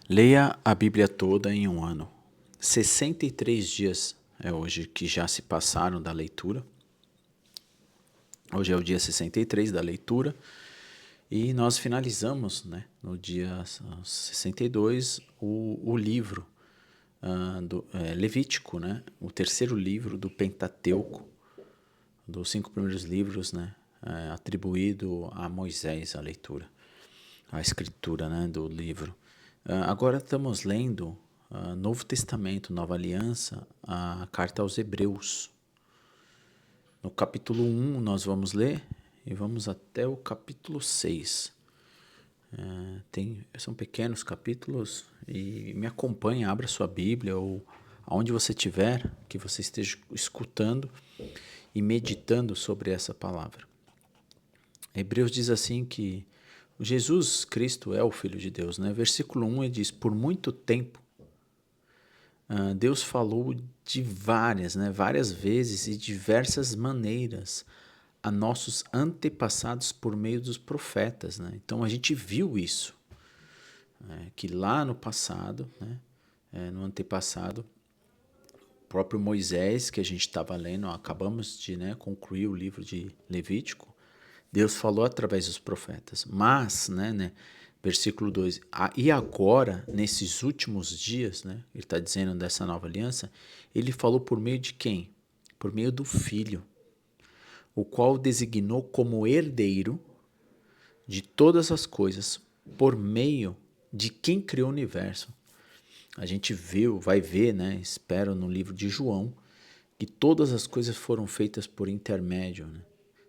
Leia a Bíblia toda em um ano. 63 dias é hoje que já se passaram da leitura. Hoje é o dia 63 da leitura e nós finalizamos, no dia 62 o livro do Levítico, o terceiro livro do Pentateuco, dos 5 primeiros livros, atribuído a Moisés a leitura, a escritura, do livro. Agora estamos lendo Novo Testamento, Nova Aliança, a carta aos Hebreus. No capítulo 1 nós vamos ler e vamos até o capítulo 6. São pequenos capítulos e me acompanhe, abra sua Bíblia ou aonde você estiver, que você esteja escutando e meditando sobre essa palavra. Hebreus diz assim que Jesus Cristo é o Filho de Deus. Versículo 1 ele diz, por muito tempo Deus falou de várias vezes e diversas maneiras a nossos antepassados por meio dos profetas. Então a gente viu isso, que lá no passado, no antepassado, o próprio Moisés, que a gente estava lendo, acabamos de concluir o livro de Levítico, Deus falou através dos profetas. Mas, versículo 2, e agora, nesses últimos dias, ele está dizendo dessa nova aliança, ele falou por meio de quem? Por meio do Filho, o qual designou como herdeiro de todas as coisas, por meio de quem criou o universo. A gente vai ver, espero no livro de João, que todas as coisas foram feitas por intermédio,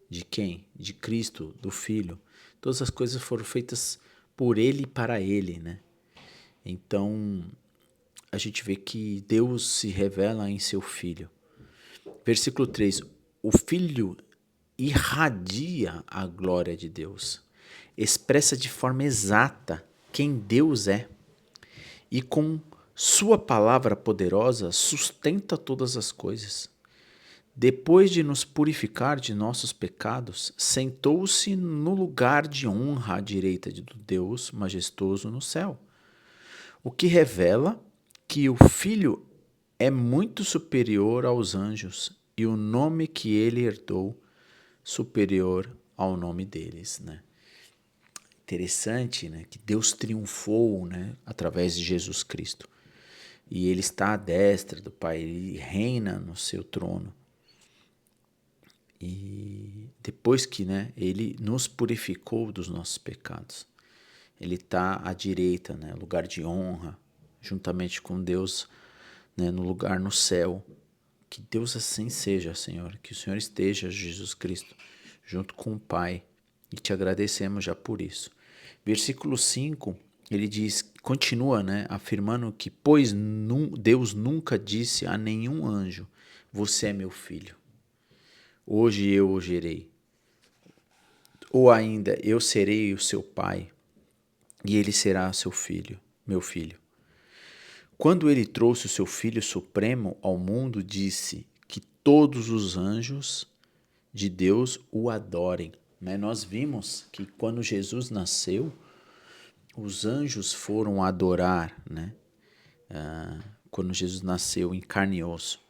de quem? De Cristo, do Filho. Todas as coisas foram feitas por Ele e para Ele, Então, a gente vê que Deus se revela em seu Filho. Versículo 3. O Filho irradia a glória de Deus. Expressa de forma exata quem Deus é. E com sua palavra poderosa sustenta todas as coisas. Depois de nos purificar de nossos pecados, sentou-se no lugar de honra à direita do Deus majestoso no céu, o que revela que o Filho é muito superior aos anjos e o nome que ele herdou superior ao nome deles. Interessante, que Deus triunfou, através de Jesus Cristo. E ele está à destra do Pai, ele reina no seu trono. E depois que ele nos purificou dos nossos pecados, ele está à direita, lugar de honra, juntamente com Deus, no lugar no céu. Que Deus assim seja, Senhor, que o Senhor esteja, Jesus Cristo, junto com o Pai, e te agradecemos já por isso. Versículo 5, ele diz, continua, afirmando que, pois Deus nunca disse a nenhum anjo, você é meu filho. Hoje eu o gerei. Ou ainda, eu serei o seu pai, e ele será seu filho, meu filho. Quando ele trouxe o seu Filho Supremo ao mundo, disse que todos os anjos de Deus o adorem. Nós vimos que quando Jesus nasceu, os anjos foram adorar, quando Jesus nasceu em carne e osso.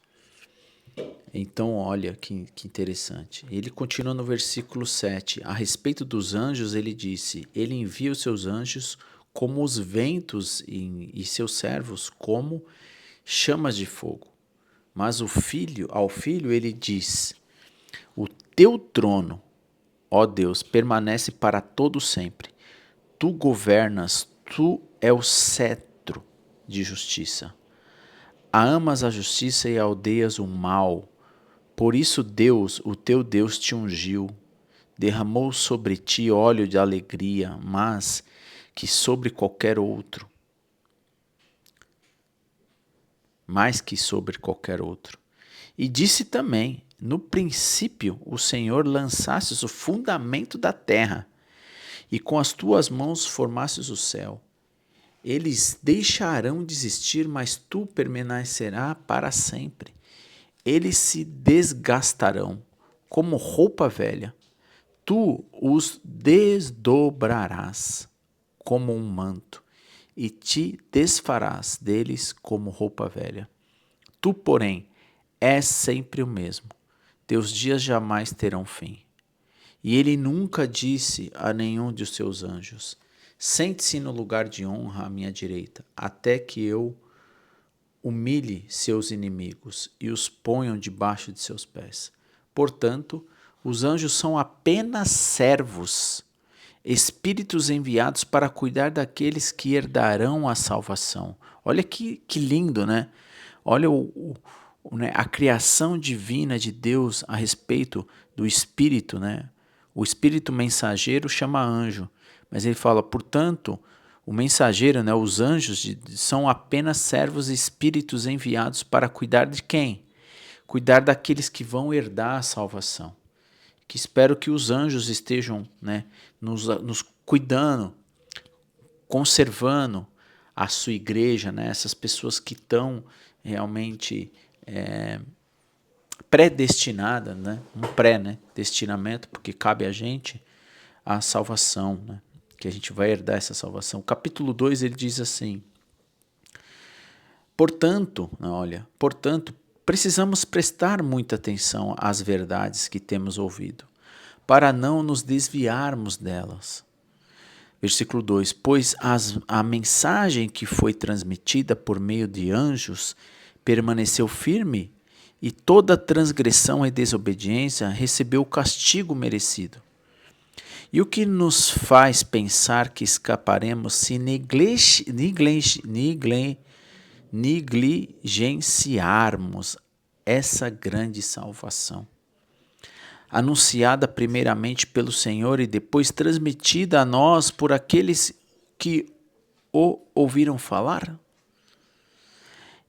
Então, olha que interessante. Ele continua no versículo 7. A respeito dos anjos, ele disse, ele envia os seus anjos como os ventos e seus servos como chamas de fogo. Mas ao filho ele diz, o teu trono, ó Deus, permanece para todo sempre. Tu governas, tu é o cetro de justiça. Amas a justiça e aldeias o mal. Por isso Deus, o teu Deus, te ungiu, derramou sobre ti óleo de alegria, mais que sobre qualquer outro. E disse também, no princípio o Senhor lançastes o fundamento da terra, e com as tuas mãos formastes o céu. Eles deixarão de existir, mas tu permanecerás para sempre. Eles se desgastarão como roupa velha. Tu os desdobrarás como um manto e te desfarás deles como roupa velha. Tu, porém, és sempre o mesmo. Teus dias jamais terão fim. E ele nunca disse a nenhum de seus anjos: sente-se no lugar de honra à minha direita, até que eu humilhe seus inimigos e os ponham debaixo de seus pés. Portanto, os anjos são apenas servos, espíritos enviados para cuidar daqueles que herdarão a salvação. Olha que lindo, né? Olha né, a criação divina de Deus a respeito do Espírito, né? O Espírito mensageiro chama anjo, mas ele fala, portanto, o mensageiro, né, os anjos, são apenas servos espíritos enviados para cuidar de quem? Cuidar daqueles que vão herdar a salvação. Que espero que os anjos estejam, né, nos cuidando, conservando a sua igreja, né, essas pessoas que estão realmente predestinadas, né, um pré-destinamento, porque cabe a gente a salvação, né, que a gente vai herdar essa salvação. O capítulo 2 ele diz assim, portanto, precisamos prestar muita atenção às verdades que temos ouvido, para não nos desviarmos delas. Versículo 2, pois a mensagem que foi transmitida por meio de anjos permaneceu firme e toda transgressão e desobediência recebeu o castigo merecido. E o que nos faz pensar que escaparemos se negligenciarmos essa grande salvação, anunciada primeiramente pelo Senhor e depois transmitida a nós por aqueles que o ouviram falar?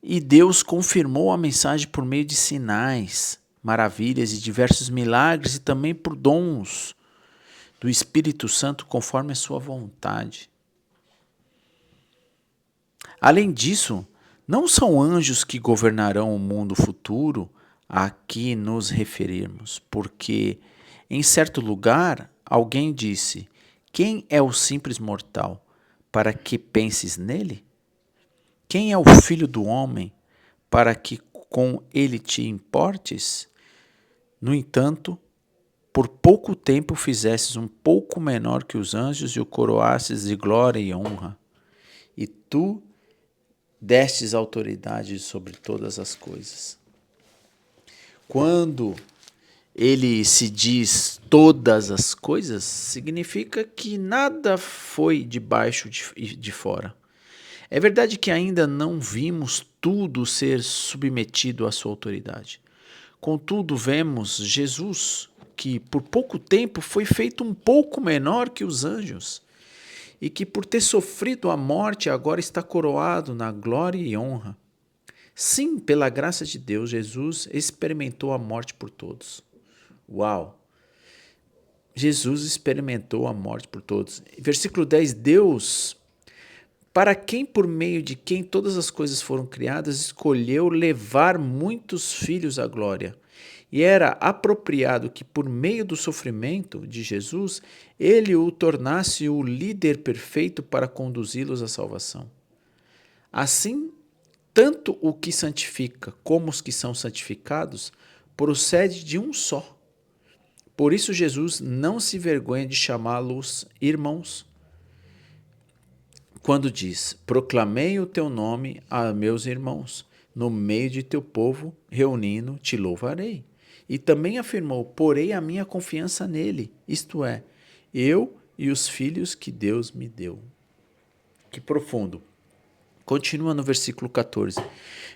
E Deus confirmou a mensagem por meio de sinais, maravilhas e diversos milagres e também por dons do Espírito Santo conforme a sua vontade. Além disso, não são anjos que governarão o mundo futuro a que nos referirmos, porque em certo lugar alguém disse, quem é o simples mortal para que penses nele? Quem é o filho do homem para que com ele te importes? No entanto, por pouco tempo fizesses um pouco menor que os anjos e o coroasses de glória e honra. E tu destes autoridade sobre todas as coisas. Quando ele se diz todas as coisas, significa que nada foi debaixo de fora. É verdade que ainda não vimos tudo ser submetido à sua autoridade. Contudo, vemos Jesus, que por pouco tempo foi feito um pouco menor que os anjos, e que por ter sofrido a morte agora está coroado na glória e honra. Sim, pela graça de Deus, Jesus experimentou a morte por todos. Uau! Jesus experimentou a morte por todos. Versículo 10, Deus, para quem por meio de quem todas as coisas foram criadas, escolheu levar muitos filhos à glória. E era apropriado que por meio do sofrimento de Jesus, ele o tornasse o líder perfeito para conduzi-los à salvação. Assim, tanto o que santifica como os que são santificados procede de um só. Por isso Jesus não se vergonha de chamá-los irmãos, quando diz, proclamei o teu nome a meus irmãos, no meio de teu povo, reunindo, te louvarei. E também afirmou, porei a minha confiança nele, isto é, eu e os filhos que Deus me deu. Que profundo. Continua no versículo 14.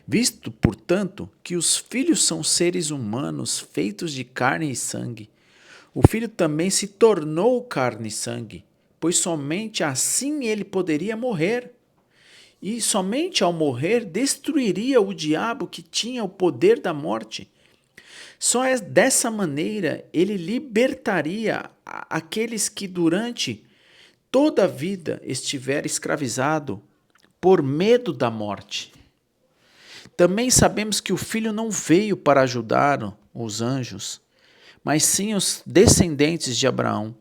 Visto, portanto, que os filhos são seres humanos feitos de carne e sangue, o filho também se tornou carne e sangue, pois somente assim ele poderia morrer. E somente ao morrer destruiria o diabo que tinha o poder da morte. Só dessa maneira ele libertaria aqueles que durante toda a vida estiver escravizado por medo da morte. Também sabemos que o Filho não veio para ajudar os anjos, mas sim os descendentes de Abraão.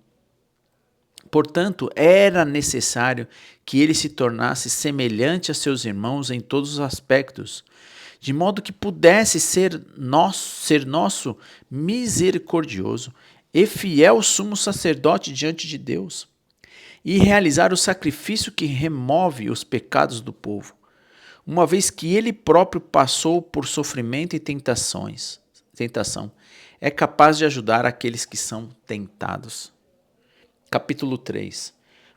Portanto, era necessário que ele se tornasse semelhante a seus irmãos em todos os aspectos, de modo que pudesse ser nosso misericordioso e fiel sumo sacerdote diante de Deus, e realizar o sacrifício que remove os pecados do povo, uma vez que ele próprio passou por sofrimento e tentação, é capaz de ajudar aqueles que são tentados. Capítulo 3.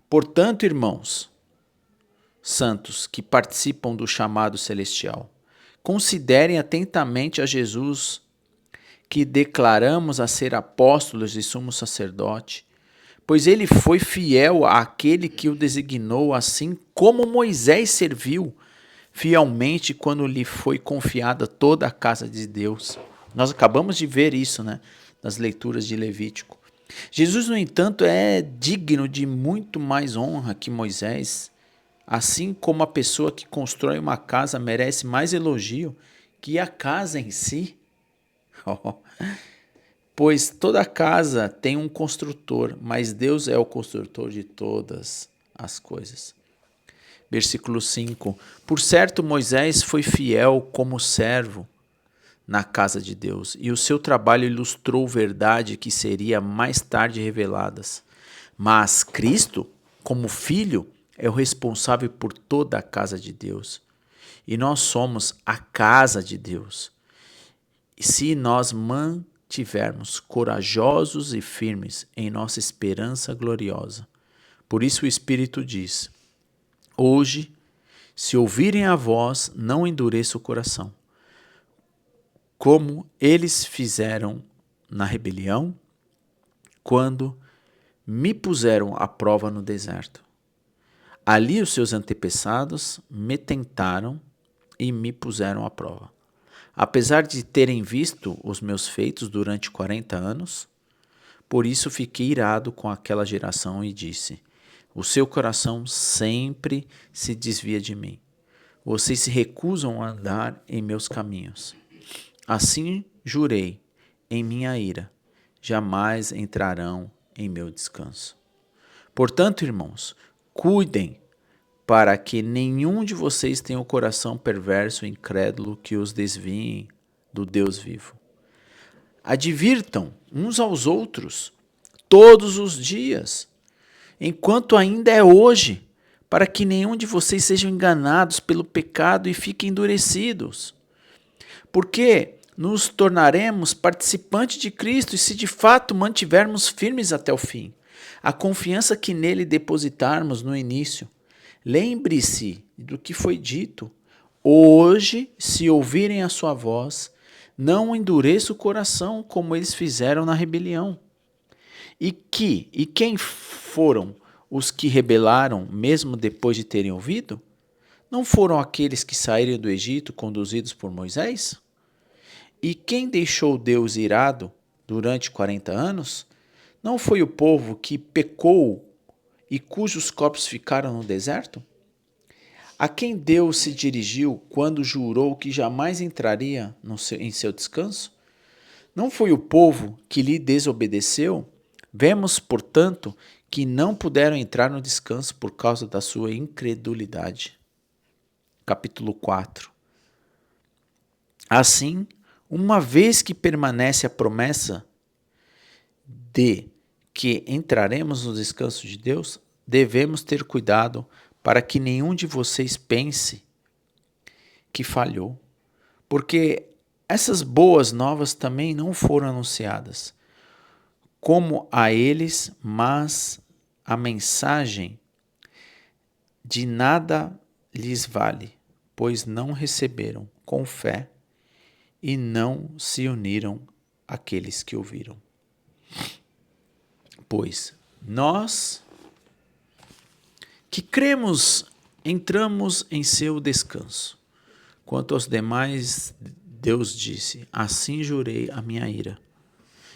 Portanto, irmãos santos que participam do chamado celestial, considerem atentamente a Jesus, que declaramos a ser apóstolos e sumo sacerdote, pois ele foi fiel àquele que o designou, assim como Moisés serviu fielmente quando lhe foi confiada toda a casa de Deus. Nós acabamos de ver isso, né, nas leituras de Levítico. Jesus, no entanto, é digno de muito mais honra que Moisés, assim como a pessoa que constrói uma casa merece mais elogio que a casa em si. Pois toda casa tem um construtor, mas Deus é o construtor de todas as coisas. Versículo 5. Por certo, Moisés foi fiel como servo na casa de Deus, e o seu trabalho ilustrou verdade que seria mais tarde reveladas. Mas Cristo, como filho, é o responsável por toda a casa de Deus. E nós somos a casa de Deus. E se nós mantivermos corajosos e firmes em nossa esperança gloriosa. Por isso o Espírito diz: hoje, se ouvirem a voz, não endureça o coração, como eles fizeram na rebelião, quando me puseram à prova no deserto. Ali os seus antepassados me tentaram e me puseram à prova. Apesar de terem visto os meus feitos durante 40 anos, por isso fiquei irado com aquela geração e disse: o seu coração sempre se desvia de mim. Vocês se recusam a andar em meus caminhos. Assim jurei em minha ira: jamais entrarão em meu descanso. Portanto, irmãos, cuidem para que nenhum de vocês tenha o coração perverso e incrédulo que os desviem do Deus vivo. Advirtam uns aos outros todos os dias, enquanto ainda é hoje, para que nenhum de vocês sejam enganados pelo pecado e fiquem endurecidos. Porque nos tornaremos participantes de Cristo e se de fato mantivermos firmes até o fim. A confiança que nele depositarmos no início. Lembre-se do que foi dito. Hoje, se ouvirem a sua voz, não endureça o coração como eles fizeram na rebelião. E quem foram os que rebelaram mesmo depois de terem ouvido? Não foram aqueles que saíram do Egito conduzidos por Moisés? E quem deixou Deus irado durante 40 anos? Não foi o povo que pecou e cujos corpos ficaram no deserto? A quem Deus se dirigiu quando jurou que jamais entraria em seu descanso? Não foi o povo que lhe desobedeceu? Vemos, portanto, que não puderam entrar no descanso por causa da sua incredulidade. Capítulo 4. Assim, uma vez que permanece a promessa de que entraremos no descanso de Deus, devemos ter cuidado para que nenhum de vocês pense que falhou, porque essas boas novas também não foram anunciadas como a eles, mas a mensagem de nada lhes vale, pois não receberam com fé e não se uniram àqueles que ouviram. Pois nós que cremos entramos em seu descanso. Quanto aos demais, Deus disse: assim jurei a minha ira.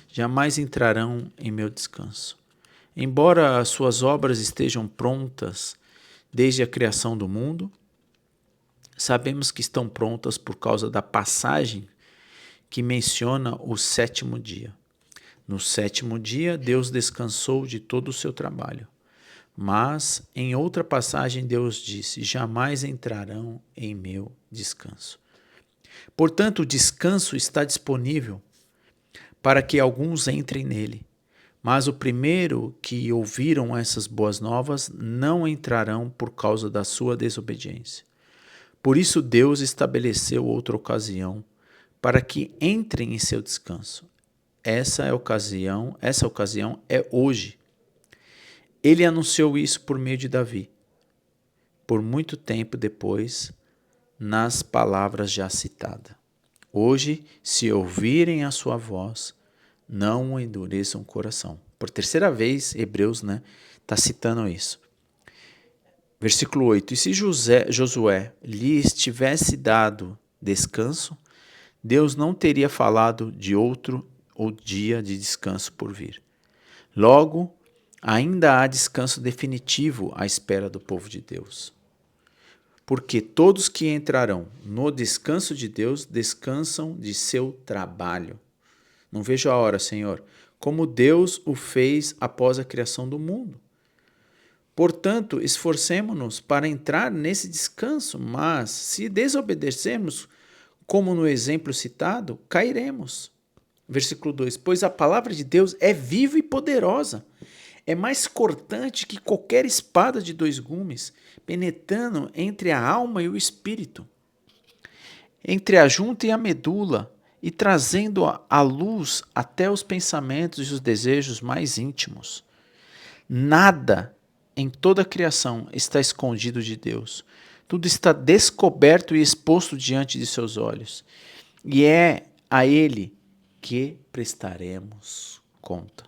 Jamais entrarão em meu descanso. Embora as suas obras estejam prontas desde a criação do mundo, sabemos que estão prontas por causa da passagem que menciona o sétimo dia. No sétimo dia, Deus descansou de todo o seu trabalho. Mas, em outra passagem, Deus disse: jamais entrarão em meu descanso. Portanto, o descanso está disponível para que alguns entrem nele. Mas o primeiro que ouviram essas boas novas não entrarão por causa da sua desobediência. Por isso Deus estabeleceu outra ocasião para que entrem em seu descanso. Essa ocasião é hoje. Ele anunciou isso por meio de Davi, por muito tempo depois, nas palavras já citadas. Hoje, se ouvirem a sua voz, não endureçam o coração. Por terceira vez, Hebreus está citando isso. Versículo 8. E se Josué lhes tivesse dado descanso, Deus não teria falado de outro ou dia de descanso por vir. Logo, ainda há descanso definitivo à espera do povo de Deus. Porque todos que entrarão no descanso de Deus descansam de seu trabalho. Não vejo a hora, Senhor, como Deus o fez após a criação do mundo. Portanto, esforcemo-nos para entrar nesse descanso, mas se desobedecermos, como no exemplo citado, cairemos. Versículo 2: pois a palavra de Deus é viva e poderosa, é mais cortante que qualquer espada de dois gumes, penetrando entre a alma e o espírito, entre a junta e a medula, e trazendo à luz até os pensamentos e os desejos mais íntimos. Nada em toda a criação está escondido de Deus. Tudo está descoberto e exposto diante de seus olhos. E é a Ele que prestaremos conta.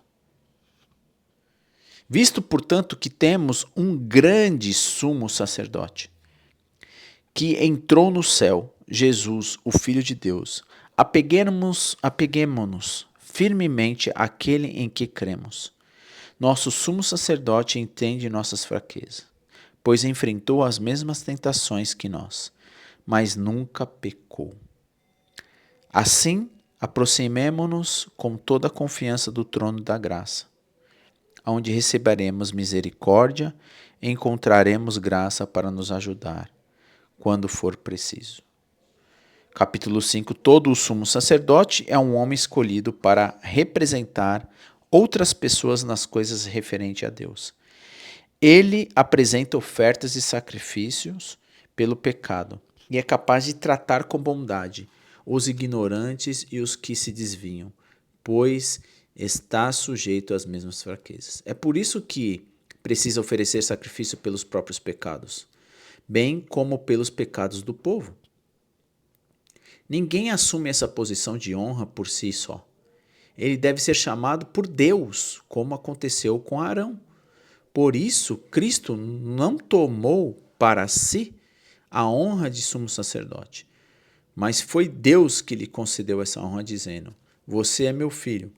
Visto, portanto, que temos um grande sumo sacerdote, que entrou no céu, Jesus, o Filho de Deus, apeguemo-nos firmemente àquele em que cremos. Nosso sumo sacerdote entende nossas fraquezas, pois enfrentou as mesmas tentações que nós, mas nunca pecou. Assim, aproximemo-nos com toda a confiança do trono da graça, onde receberemos misericórdia e encontraremos graça para nos ajudar quando for preciso. Capítulo 5. Todo o sumo sacerdote é um homem escolhido para representar outras pessoas nas coisas referentes a Deus. Ele apresenta ofertas e sacrifícios pelo pecado e é capaz de tratar com bondade os ignorantes e os que se desviam, pois está sujeito às mesmas fraquezas. É por isso que precisa oferecer sacrifício pelos próprios pecados, bem como pelos pecados do povo. Ninguém assume essa posição de honra por si só. Ele deve ser chamado por Deus, como aconteceu com Arão. Por isso, Cristo não tomou para si a honra de sumo sacerdote, mas foi Deus que lhe concedeu essa honra, dizendo: você é meu filho,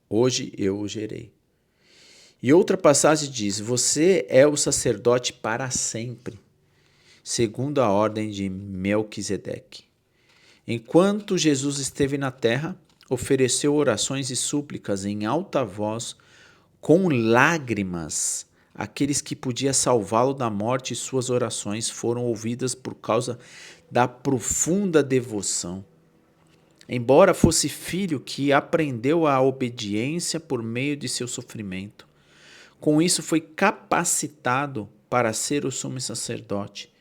hoje eu o gerei. E outra passagem diz: você é o sacerdote para sempre, segundo a ordem de Melquisedeque. Enquanto Jesus esteve na terra, ofereceu orações e súplicas em alta voz, com lágrimas. Aqueles que podiam salvá-lo da morte, e suas orações foram ouvidas por causa da profunda devoção. Embora fosse filho que aprendeu a obediência por meio de seu sofrimento, com isso foi capacitado para ser o sumo sacerdote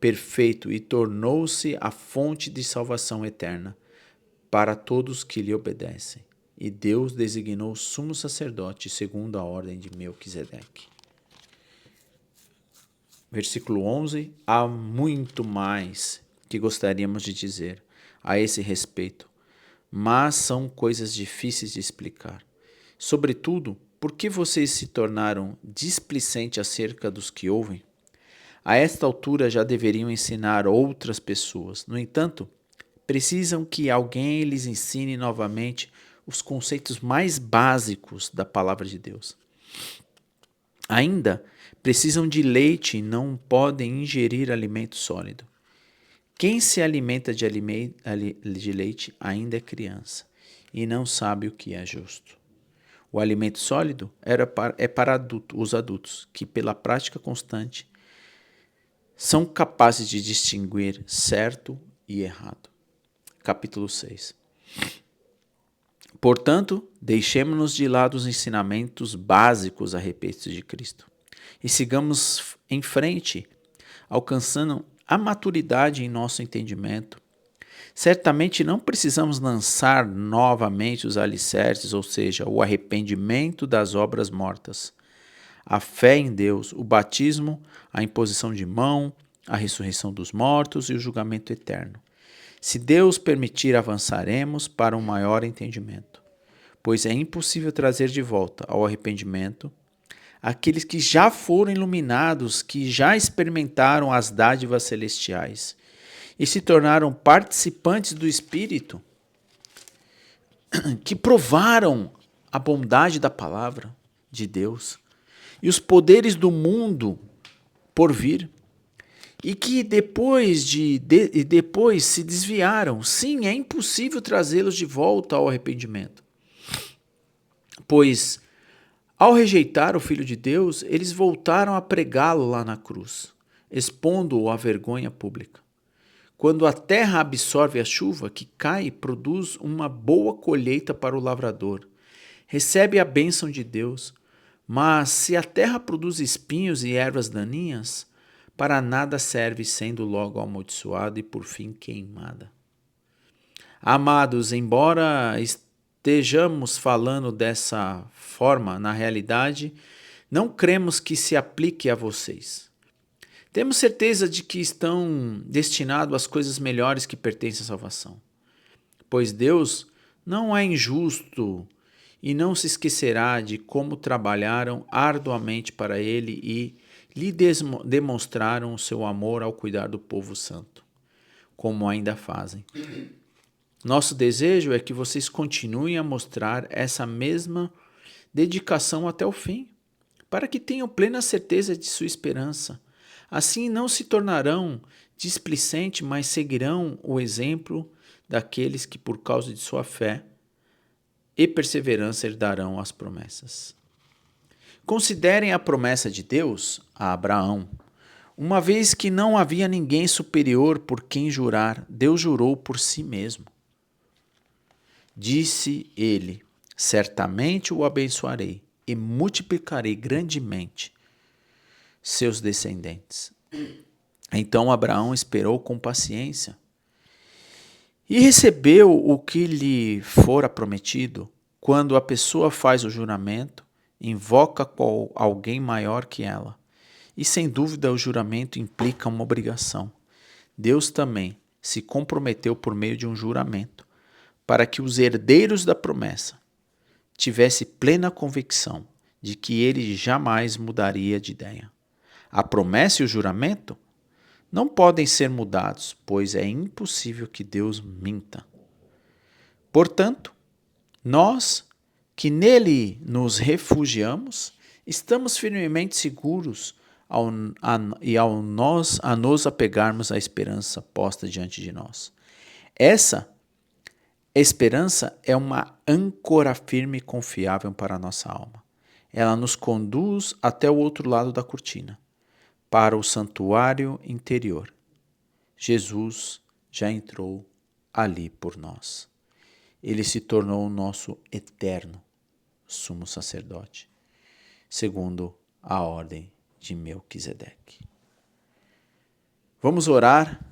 perfeito e tornou-se a fonte de salvação eterna para todos que lhe obedecem. E Deus designou sumo sacerdote segundo a ordem de Melquisedeque. Versículo 11. Há muito mais que gostaríamos de dizer a esse respeito, mas são coisas difíceis de explicar. Sobretudo, por que vocês se tornaram displicentes acerca dos que ouvem? A esta altura já deveriam ensinar outras pessoas. No entanto, precisam que alguém lhes ensine novamente os conceitos mais básicos da palavra de Deus. Ainda precisam de leite e não podem ingerir alimento sólido. Quem se alimenta de leite ainda é criança e não sabe o que é justo. O alimento sólido é para os adultos, que pela prática constante são capazes de distinguir certo e errado. Capítulo 6. Portanto, deixemos-nos de lado os ensinamentos básicos a respeito de Cristo e sigamos em frente, alcançando a maturidade em nosso entendimento. Certamente não precisamos lançar novamente os alicerces, ou seja, o arrependimento das obras mortas, a fé em Deus, o batismo, a imposição de mão, a ressurreição dos mortos e o julgamento eterno. Se Deus permitir, avançaremos para um maior entendimento, pois é impossível trazer de volta ao arrependimento aqueles que já foram iluminados, que já experimentaram as dádivas celestiais e se tornaram participantes do Espírito, que provaram a bondade da palavra de Deus e os poderes do mundo por vir, e que depois se desviaram. Sim, é impossível trazê-los de volta ao arrependimento, pois ao rejeitar o Filho de Deus, eles voltaram a pregá-lo lá na cruz, expondo-o à vergonha pública. Quando a terra absorve a chuva que cai, produz uma boa colheita para o lavrador. Recebe a bênção de Deus. Mas se a terra produz espinhos e ervas daninhas, para nada serve, sendo logo amaldiçoada e por fim queimada. Amados, embora estejamos falando dessa forma, na realidade, não cremos que se aplique a vocês. Temos certeza de que estão destinados às coisas melhores que pertencem à salvação, pois Deus não é injusto e não se esquecerá de como trabalharam arduamente para Ele e lhe demonstraram o seu amor ao cuidar do povo santo, como ainda fazem. Nosso desejo é que vocês continuem a mostrar essa mesma dedicação até o fim, para que tenham plena certeza de sua esperança. Assim não se tornarão displicentes, mas seguirão o exemplo daqueles que, por causa de sua fé e perseverança, herdarão as promessas. Considerem a promessa de Deus a Abraão. Uma vez que não havia ninguém superior por quem jurar, Deus jurou por si mesmo. Disse ele: certamente o abençoarei e multiplicarei grandemente seus descendentes. Então Abraão esperou com paciência e recebeu o que lhe fora prometido. Quando a pessoa faz o juramento, invoca alguém maior que ela. E sem dúvida o juramento implica uma obrigação. Deus também se comprometeu por meio de um juramento, para que os herdeiros da promessa tivessem plena convicção de que ele jamais mudaria de ideia. A promessa e o juramento não podem ser mudados, pois é impossível que Deus minta. Portanto, nós que nele nos refugiamos, estamos firmemente seguros ao nos apegarmos à esperança posta diante de nós. Essa esperança é uma âncora firme e confiável para a nossa alma. Ela nos conduz até o outro lado da cortina, para o santuário interior. Jesus já entrou ali por nós. Ele se tornou o nosso eterno sumo sacerdote, segundo a ordem de Melquisedeque. Vamos orar.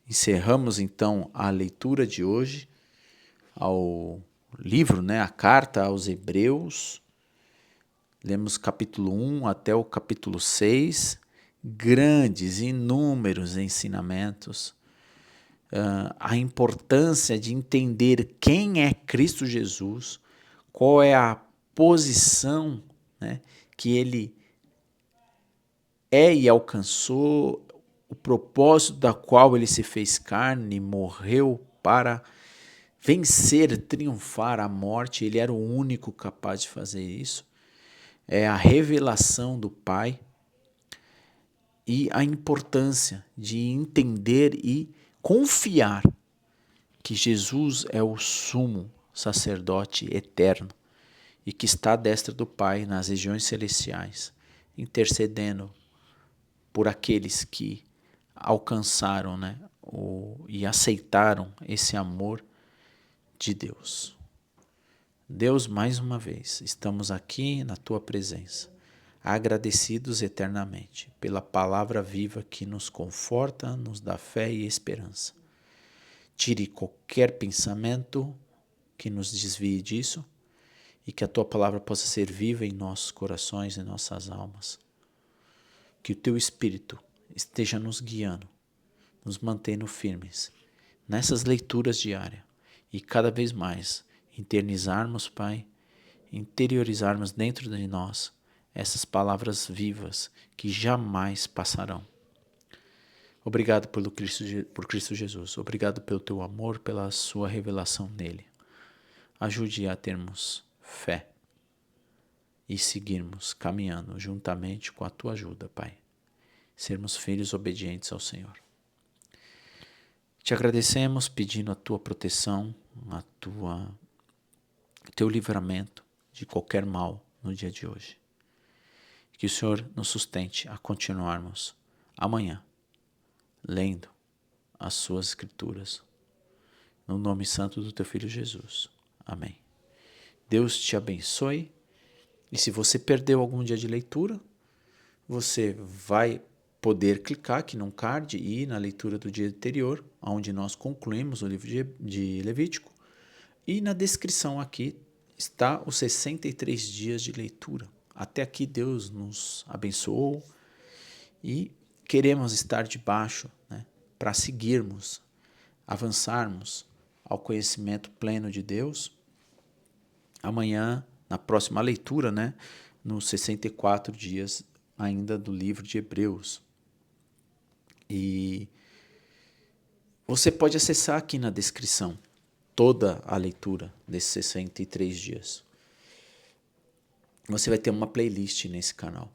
Encerramos então a leitura de hoje ao livro, a carta aos Hebreus. Lemos capítulo 1 até o capítulo 6, grandes, inúmeros ensinamentos, a importância de entender quem é Cristo Jesus, qual é a posição que ele é e alcançou, o propósito da qual ele se fez carne, morreu para vencer, triunfar a morte. Ele era o único capaz de fazer isso. É a revelação do Pai e a importância de entender e confiar que Jesus é o sumo sacerdote eterno e que está à destra do Pai nas regiões celestiais, intercedendo por aqueles que alcançaram, né, e aceitaram esse amor de Deus. Deus, mais uma vez, estamos aqui na Tua presença, agradecidos eternamente pela palavra viva que nos conforta, nos dá fé e esperança. Tire qualquer pensamento que nos desvie disso e que a Tua palavra possa ser viva em nossos corações e nossas almas. Que o Teu Espírito esteja nos guiando, nos mantendo firmes nessas leituras diárias e cada vez mais internizarmos, Pai, interiorizarmos dentro de nós essas palavras vivas que jamais passarão. Obrigado por Cristo Jesus. Obrigado pelo Teu amor, pela Sua revelação nele. Ajude a termos fé e seguirmos caminhando juntamente com a Tua ajuda, Pai. Sermos filhos obedientes ao Senhor. Te agradecemos pedindo a Tua proteção, Teu livramento de qualquer mal no dia de hoje. Que o Senhor nos sustente a continuarmos amanhã, lendo as Suas Escrituras, no nome santo do Teu Filho Jesus. Amém. Deus te abençoe. E se você perdeu algum dia de leitura, você vai poder clicar aqui num card e ir na leitura do dia anterior, onde nós concluímos o livro de Levítico. E na descrição aqui está os 63 dias de leitura. Até aqui Deus nos abençoou e queremos estar debaixo, né, para seguirmos, avançarmos ao conhecimento pleno de Deus. Amanhã, na próxima leitura, né, nos 64 dias ainda do livro de Hebreus. E você pode acessar aqui na descrição toda a leitura desses 63 dias. Você vai ter uma playlist nesse canal.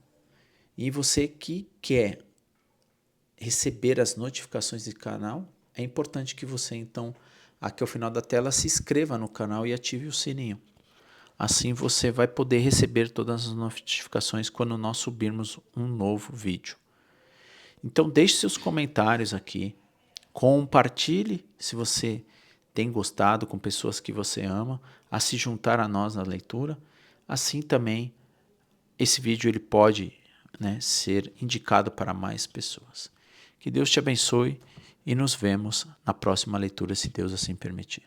E você que quer receber as notificações do canal, é importante que você, então, aqui ao final da tela, se inscreva no canal e ative o sininho. Assim você vai poder receber todas as notificações quando nós subirmos um novo vídeo. Então deixe seus comentários aqui, compartilhe se você tem gostado com pessoas que você ama, a se juntar a nós na leitura. Assim também esse vídeo ele pode, né, ser indicado para mais pessoas. Que Deus te abençoe e nos vemos na próxima leitura, se Deus assim permitir.